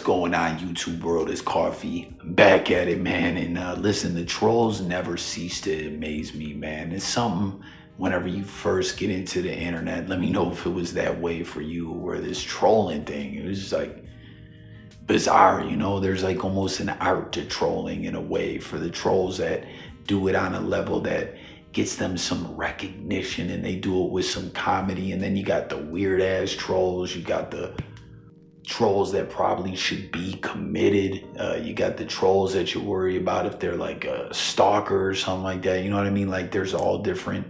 going on, YouTube world? It's Coffee back at it, man. And listen, the trolls never cease to amaze me, man. It's something whenever you first get into the internet. Let me know if it was that way for you, where this trolling thing, it was just like bizarre, you know? There's like almost an art to trolling in a way, for the trolls that do it on a level that gets them some recognition, and they do it with some comedy. And then you got the weird ass trolls, you got the trolls that probably should be committed, you got the trolls that you worry about if they're like a stalker or something like that, you know what I mean? Like, there's all different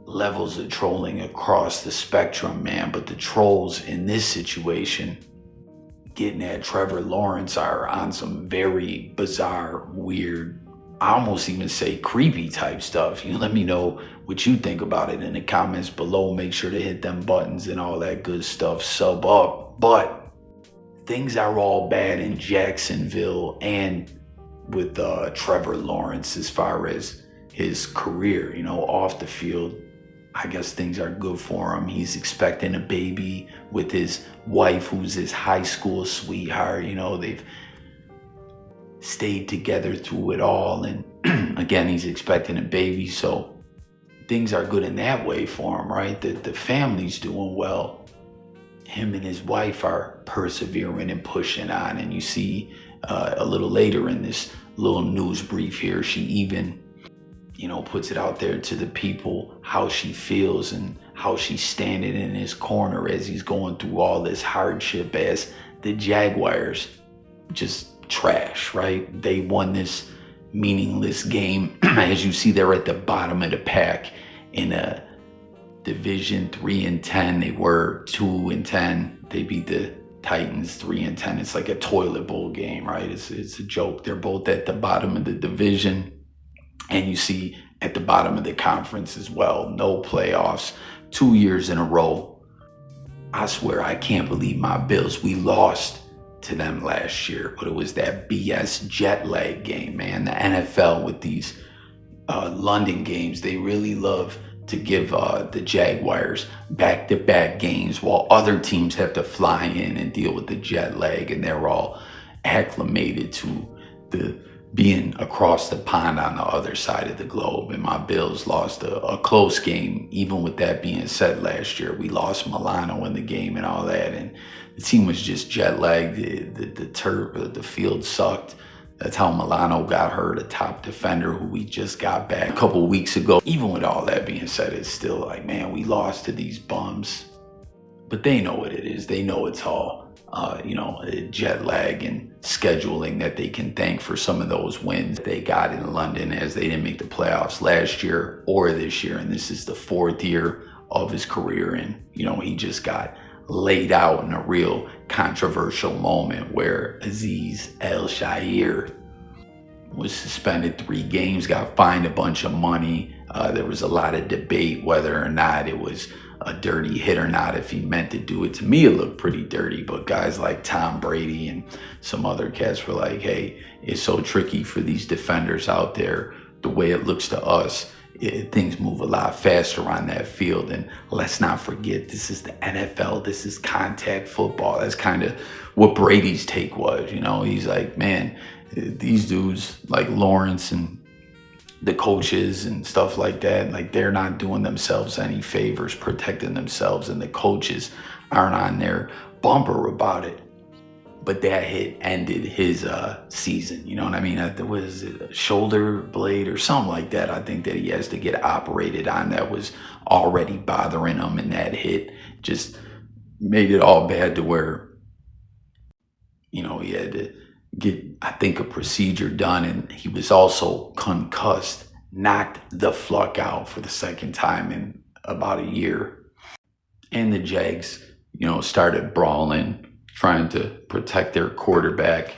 levels of trolling across the spectrum, man. But the trolls in this situation getting at Trevor Lawrence are on some very bizarre, weird, I almost even say creepy type stuff. You let me know what you think about it in the comments below. Make sure to hit them buttons and all that good stuff. Sub up. But things are all bad in Jacksonville and with Trevor Lawrence as far as his career, you know, off the field. I guess things are good for him. He's expecting a baby with his wife, who's his high school sweetheart. You know, they've stayed together through it all, and again, he's expecting a baby, so things are good in that way for him, right? The family's doing well. Him and his wife are persevering and pushing on, and you see a little later in this little news brief here, she even, you know, puts it out there to the people how she feels and how she's standing in his corner as he's going through all this hardship, as the Jaguars just trash, right? They won this meaningless game. As you see, they're at the bottom of the pack in a division 3-10. They were 2-10. They beat the Titans 3-10. It's like a toilet bowl game, right? It's a joke. They're both at the bottom of the division, and you see at the bottom of the conference as well. No playoffs, 2 years in a row. I swear, I can't believe my Bills. We lost to them last year, but it was that BS jet lag game, man. The NFL with these London games, they really love to give the Jaguars back-to-back games while other teams have to fly in and deal with the jet lag, and they're all acclimated to the being across the pond on the other side of the globe. And my Bills lost a close game. Even with that being said, last year we lost Milano in the game and all that, and the team was just jet lagged. The turf, the field sucked. That's how Milano got hurt, a top defender who we just got back a couple weeks ago. Even with all that being said, it's still like, man, we lost to these bums. But they know what it is. They know it's all you know, jet lag and scheduling that they can thank for some of those wins they got in London, as they didn't make the playoffs last year or this year. And this is the 4th year of his career. And, you know, he just got laid out in a real controversial moment where Al-Shaair was suspended 3 games, got fined a bunch of money. There was a lot of debate whether or not it was a dirty hit or not, if he meant to do it. To me, it looked pretty dirty, but guys like Tom Brady and some other cats were like, hey, it's so tricky for these defenders out there. The way it looks to us, things move a lot faster on that field. And let's not forget, this is the NFL. This is contact football. That's kind of what Brady's take was. You know, he's like, man, these dudes like Lawrence and the coaches and stuff like that, like, they're not doing themselves any favors protecting themselves, and the coaches aren't on their bumper about it. But that hit ended his season. You know what I mean? Was it a shoulder blade or something like that? I think that he has to get operated on. That was already bothering him, and that hit just made it all bad to where, you know, he had to get, I think, a procedure done, and he was also concussed, knocked the fuck out for the 2nd time in about a year. And the Jags, you know, started brawling, trying to protect their quarterback.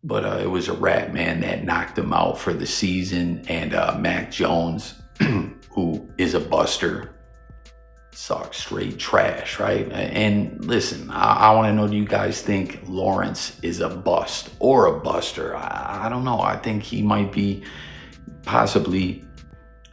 But it was a rat, man, that knocked him out for the season. And Mac Jones, who is a buster, sucks, straight trash, right? And listen, I want to know, do you guys think Lawrence is a bust or a buster? I don't know. I think he might be possibly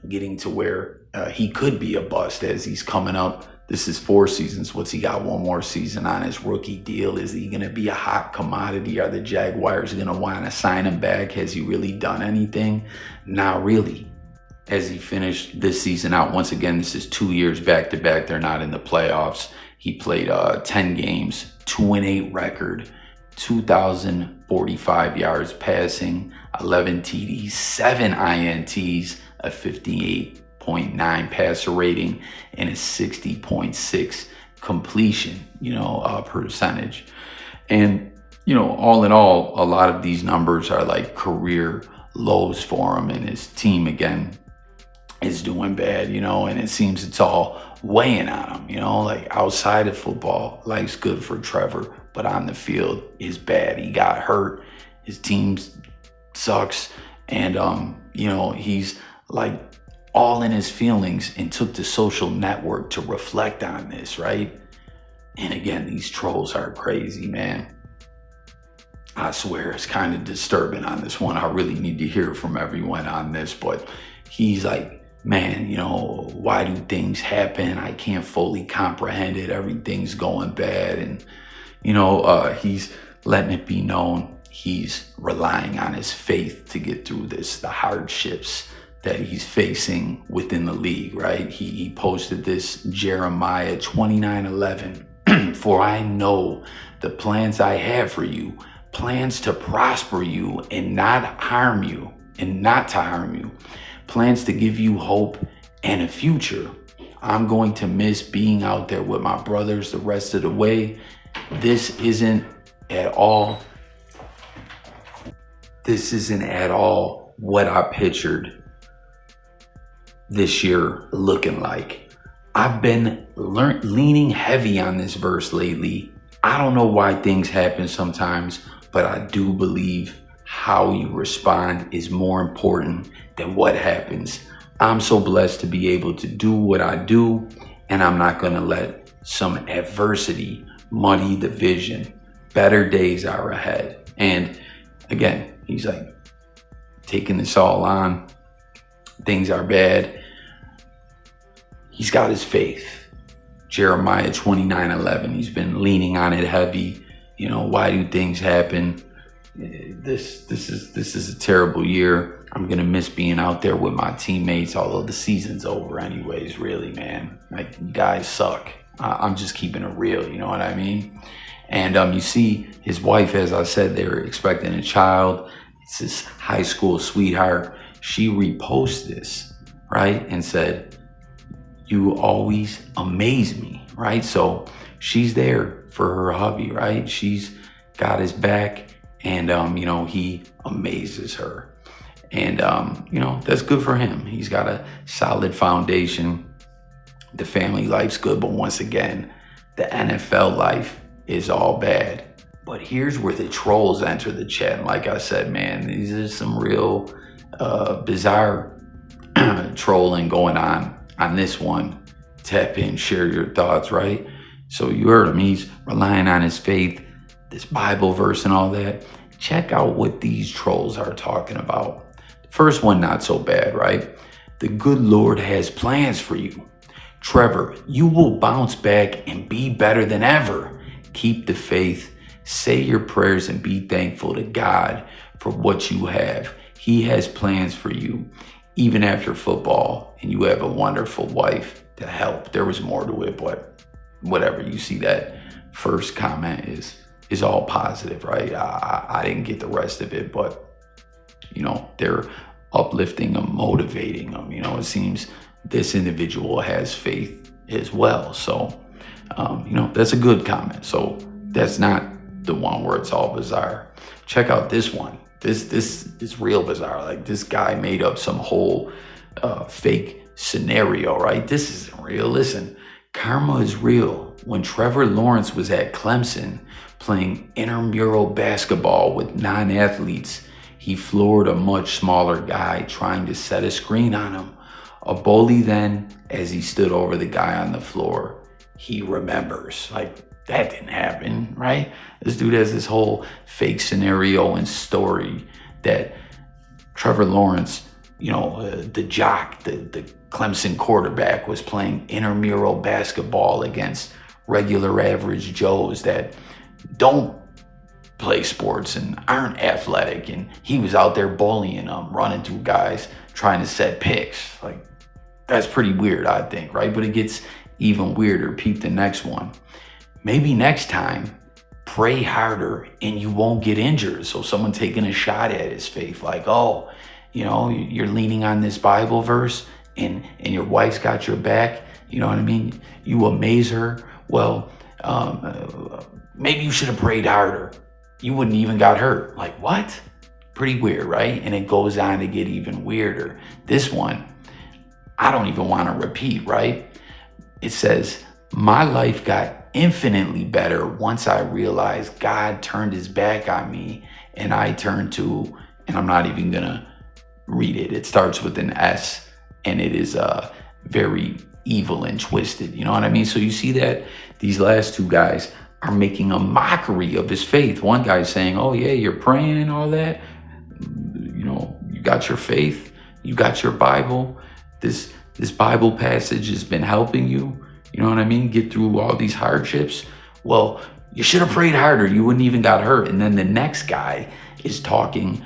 getting to where he could be a bust, as he's coming up This is 4 seasons. What's he got? 1 more season on his rookie deal. Is he going to be a hot commodity? Are the Jaguars going to want to sign him back? Has he really done anything? Not really. As he finished this season out, once again, this is 2 years back to back. They're not in the playoffs. He played 10 games, 2-8 record, 2,045 yards passing, 11 TDs, 7 INTs, a 58.9 passer rating, and a 60.6 completion, percentage. And, all in all, a lot of these numbers are like career lows for him, and his team, again, is doing bad, and it seems it's all weighing on him, like outside of football, life's good for Trevor, but on the field is bad. He got hurt, his team sucks, and he's like all in his feelings and took to social network to reflect on this, right? And again, these trolls are crazy, man. I swear it's kind of disturbing on this one. I really need to hear from everyone on this, but he's like, man, why do things happen? I can't fully comprehend it. Everything's going bad. And, he's letting it be known he's relying on his faith to get through this, the hardships that he's facing within the league, right? He posted this, Jeremiah 29:11, for I know the plans I have for you, plans to prosper you and not to harm you, plans to give you hope and a future. I'm going to miss being out there with my brothers the rest of the way. This isn't at all what I pictured this year looking like. I've been leaning heavy on this verse lately. I don't know why things happen sometimes, but I do believe how you respond is more important than what happens. I'm so blessed to be able to do what I do, and I'm not going to let some adversity muddy the vision. Better days are ahead. And again, he's like taking this all on. Things are bad. He's got his faith. Jeremiah 29:11. He's been leaning on it heavy. Why do things happen? This is a terrible year. I'm gonna miss being out there with my teammates, although the season's over anyways, really, man. Like, you guys suck. I'm just keeping it real, you know what I mean? And you see his wife, as I said, they were expecting a child. It's his high school sweetheart. She reposted this, right? And said, you always amaze me, right? So she's there for her hubby, right? She's got his back, and he amazes her. And that's good for him. He's got a solid foundation. The family life's good, but once again, the NFL life is all bad. But here's where the trolls enter the chat. And like I said, man, these are some real bizarre trolling going on this one. Tap in, share your thoughts, right? So you heard him. He's relying on his faith, this Bible verse and all that. Check out what these trolls are talking about. The first one, not so bad, right? The good Lord has plans for you. Trevor, you will bounce back and be better than ever. Keep the faith, say your prayers, and be thankful to God for what you have. He has plans for you, even after football, and you have a wonderful wife to help. There was more to it, but whatever. You see that first comment is all positive, right? I didn't get the rest of it, but they're uplifting them, motivating them. It seems this individual has faith as well. So, that's a good comment. So that's not the one where it's all bizarre. Check out this one. This is real bizarre. Like, this guy made up some whole fake scenario, right? This isn't real. Listen, karma is real. When Trevor Lawrence was at Clemson playing intramural basketball with non-athletes, he floored a much smaller guy trying to set a screen on him. A bully then, as he stood over the guy on the floor, he remembers. Like, that didn't happen, right? This dude has this whole fake scenario and story that Trevor Lawrence, the jock, the Clemson quarterback was playing intramural basketball against regular average Joes that don't play sports and aren't athletic, and he was out there bullying them, running through guys, trying to set picks. Like, that's pretty weird, I think, right? But it gets even weirder. Peep the next one. Maybe next time, pray harder and you won't get injured. So someone taking a shot at his faith, like, oh, you know, you're leaning on this Bible verse and your wife's got your back. You know what I mean? You amaze her. Well, maybe you should have prayed harder. You wouldn't even got hurt. Like, what? Pretty weird, right? And it goes on to get even weirder. This one, I don't even want to repeat, right? It says, my life got infinitely better once I realized God turned his back on me and I turned to, and I'm not even going to read it. It starts with an S and it is very evil and twisted. You know what I mean? So you see that these last two guys are making a mockery of his faith. One guy's saying, oh yeah, you're praying and all that. You know, you got your faith, you got your Bible. This Bible passage has been helping you, you know what I mean, get through all these hardships. Well, you should have prayed harder. You wouldn't even got hurt. And then the next guy is talking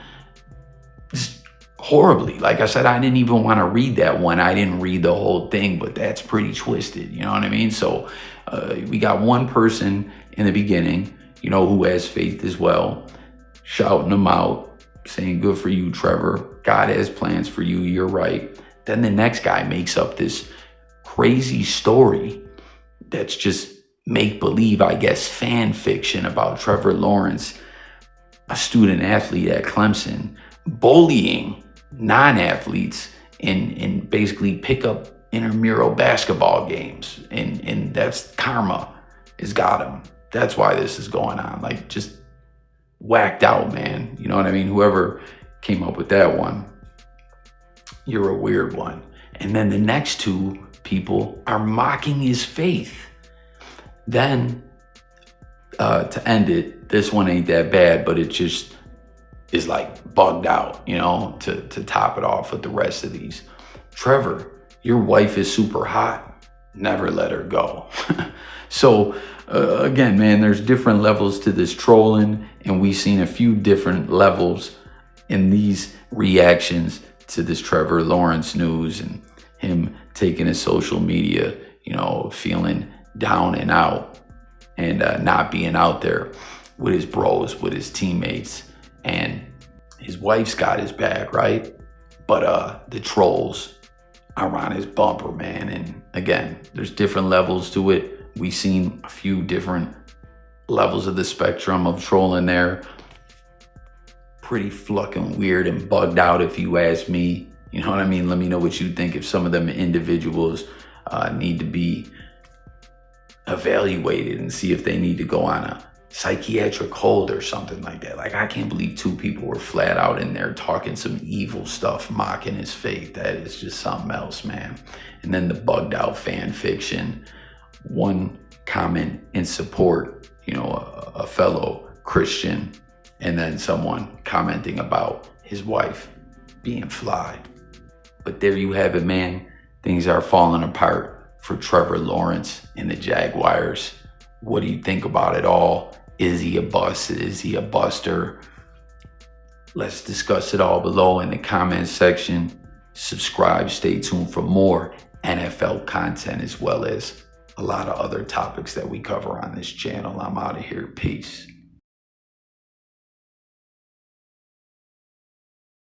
horribly. Like I said, I didn't even want to read that one. I didn't read the whole thing, but that's pretty twisted. You know what I mean? So we got one person in the beginning, you know, who has faith as well, shouting them out, saying, good for you, Trevor. God has plans for you. You're right. Then the next guy makes up this crazy story that's just make-believe, I guess, fan fiction about Trevor Lawrence, a student athlete at Clemson, bullying non-athletes in basically pick up intramural basketball games. And that's karma has got him. That's why this is going on. Like, just whacked out, man. You know what I mean? Whoever came up with that one, you're a weird one. And then the next two people are mocking his faith. Then, to end it, this one ain't that bad, but it just is like bugged out, you know, to top it off with the rest of these. Trevor, your wife is super hot. Never let her go. So, again, man, there's different levels to this trolling, and we've seen a few different levels in these reactions to this Trevor Lawrence news and him taking his social media, you know, feeling down and out and not being out there with his bros, with his teammates. And his wife's got his back, right? But the trolls are on his bumper, man. And again, there's different levels to it. We've seen a few different levels of the spectrum of trolling there. Pretty fucking weird and bugged out, if you ask me. You know what I mean? Let me know what you think. If some of them individuals need to be evaluated and see if they need to go on a psychiatric hold or something like that. Like, I can't believe two people were flat out in there talking some evil stuff, mocking his faith. That is just something else, man. And then the bugged out fan fiction. One comment in support, you know, a fellow Christian, and then someone commenting about his wife being fly. But there you have it, man. Things are falling apart for Trevor Lawrence and the Jaguars. What do you think about it all? Is he a bust? Is he a buster? Let's discuss it all below in the comments section. Subscribe, stay tuned for more NFL content, as well as a lot of other topics that we cover on this channel. I'm out of here. Peace.